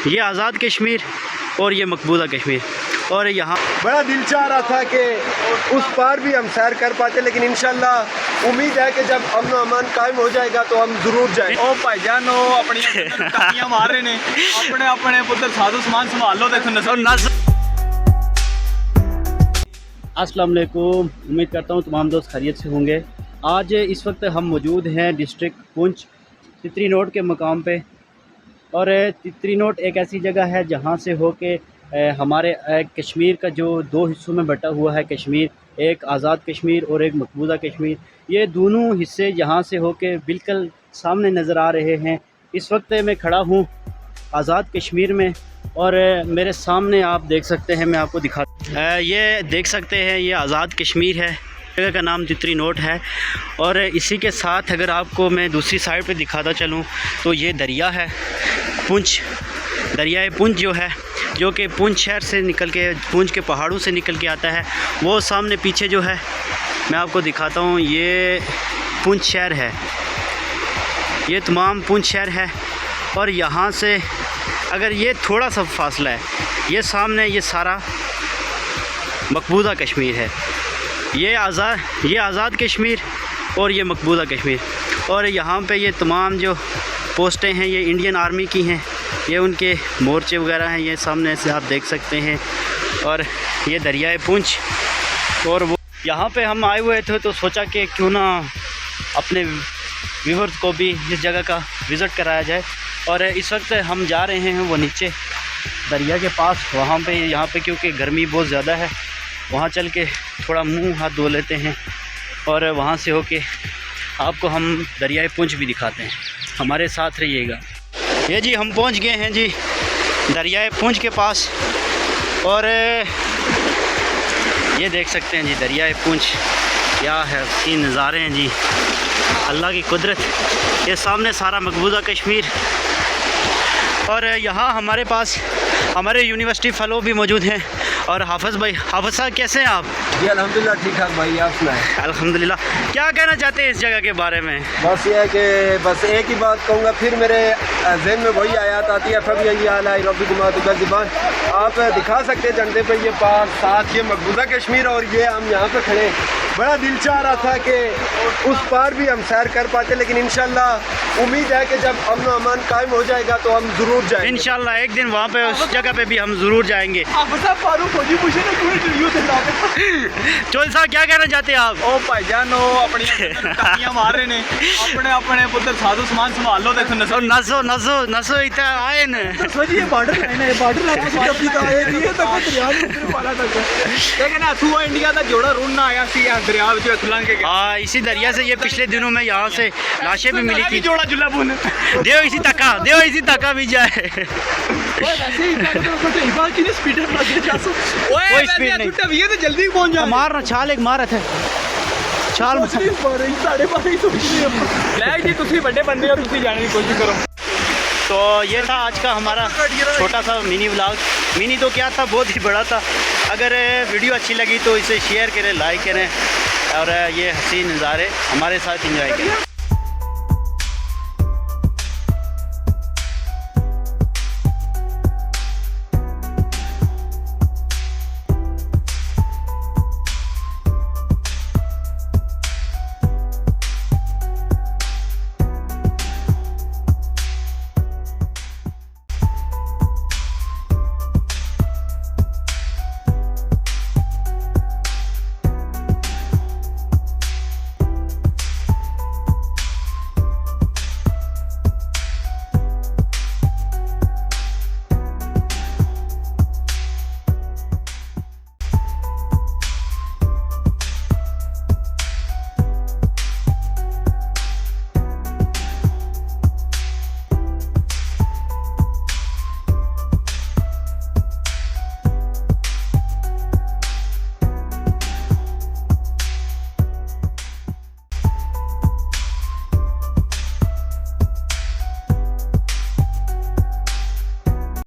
ये आज़ाद कश्मीर और ये मकबूजा कश्मीर। और यहाँ बड़ा दिल चाह रहा था कि उस पार भी हम सैर कर पाते, लेकिन इंशाल्लाह उम्मीद है कि जब अमन अमान कायम हो जाएगा तो हम ज़रूर जाएं। ओ भाईजान अपनी टाकियां मार रहे ने, अपने अपने पुत्र साधु समान संभाल लो। देखो अस्सलाम वालेकुम, उम्मीद करता हूँ तमाम दोस्त खैरियत से होंगे। आज इस वक्त हम मौजूद हैं डिस्ट्रिक्ट पुंछ तितरी नोट के मकाम पे। और तितरी नोट एक ऐसी जगह है जहाँ से होके हमारे कश्मीर का जो दो हिस्सों में बटा हुआ है कश्मीर, एक आज़ाद कश्मीर और एक मकबूजा कश्मीर, ये दोनों हिस्से यहाँ से होके बिल्कुल सामने नज़र आ रहे हैं। इस वक्त मैं खड़ा हूँ आज़ाद कश्मीर में और मेरे सामने आप देख सकते हैं, मैं आपको दिखा ये देख सकते हैं, ये आज़ाद कश्मीर है, जगह का नाम तितरी नोट है। और इसी के साथ अगर आपको मैं दूसरी साइड पे दिखाता चलूँ तो ये दरिया है पुंछ, दरियाए पुंछ जो है, जो कि पुंछ शहर से निकल के, पुंछ के पहाड़ों से निकल के आता है। वो सामने पीछे जो है मैं आपको दिखाता हूँ, ये पुंछ शहर है, ये तमाम पुंछ शहर है। और यहाँ से अगर ये थोड़ा सा फासला है, ये सामने ये सारा मकबूजा कश्मीर है। ये आज़ाद कश्मीर और ये मकबूजा कश्मीर। और यहाँ पे ये तमाम जो पोस्टें हैं ये इंडियन आर्मी की हैं, ये उनके मोर्चे वगैरह हैं, ये सामने से आप देख सकते हैं। और ये दरियाए पुंछ। और वो यहाँ पे हम आए हुए थे तो सोचा कि क्यों ना अपने व्यूअर्स को भी इस जगह का विज़िट कराया जाए। और इस वक्त हम जा रहे हैं वो नीचे दरिया के पास, वहाँ पे यहाँ पे क्योंकि गर्मी बहुत ज़्यादा है, वहाँ चल के थोड़ा मुंह हाथ धो लेते हैं और वहाँ से होके आपको हम दरियाए पुंछ भी दिखाते हैं। हमारे साथ रहिएगा। ये जी हम पहुँच गए हैं जी दरियाए पुंछ के पास। और ये देख सकते हैं जी दरियाए पुंछ, क्या है उसकी नज़ारे हैं जी, अल्लाह की कुदरत। ये सामने सारा मकबूजा कश्मीर। और यहाँ हमारे पास हमारे यूनिवर्सिटी फ़ेलो भी मौजूद हैं। और हाफ़िज़ भाई, हाफ़िज़ साहब कैसे हैं आप? जी अल्हम्दुलिल्लाह ठीक ठाक भाई, आप सुनाएं? अल्हम्दुलिल्लाह। क्या कहना चाहते हैं इस जगह के बारे में? बस ये है कि बस एक ही बात कहूँगा, फिर मेरे जहन में वही आयात आती है, फबी रबी ज़बान। आप दिखा सकते हैं झंडे पे ये पार साथ ये मकबूजा कश्मीर और ये हम यहाँ पे खड़े। बड़ा दिल चाह रहा था कि उस पार भी हम सैर कर पाते, लेकिन इंशाल्लाह उम्मीद है कि जब अमन अमान कायम हो जाएगा तो हम ज़रूर जाएंगे। इंशाल्लाह एक दिन वहाँ पे उस जगह पे भी हम ज़रूर जाएंगे। चोल साहब क्या कहना चाहते हैं आप? ओ भाईजान अपनी टाकियां मार रहे ने, अपने अपने पुत्र साधु समान संभाल लो। देखो नसो नसो नसो इतना आए न, ये बॉर्डर है ना, ये बॉर्डर लेकिन अथुआ इंडिया का जोड़ा रूट ना आया सी दरिया जो अथुला के। हाँ, इसी दरिया से ये पिछले दिनों में यहाँ से लाशें भी मिली थी। जोड़ा जुला बुन देव इसी तका भी जाए। कोई स्पीड नहीं, तो जल्दी पहुंच जा। मारना छाल एक मारा था, छाल जी बड़े बंदे हो, जाने की कोशिश करो। तो ये था आज का हमारा छोटा सा मिनी व्लॉग। मिनी तो क्या था, बहुत ही बड़ा था। अगर वीडियो अच्छी लगी तो इसे शेयर करें, लाइक करें और ये हसीन नज़ारे हमारे साथ एंजॉय करें।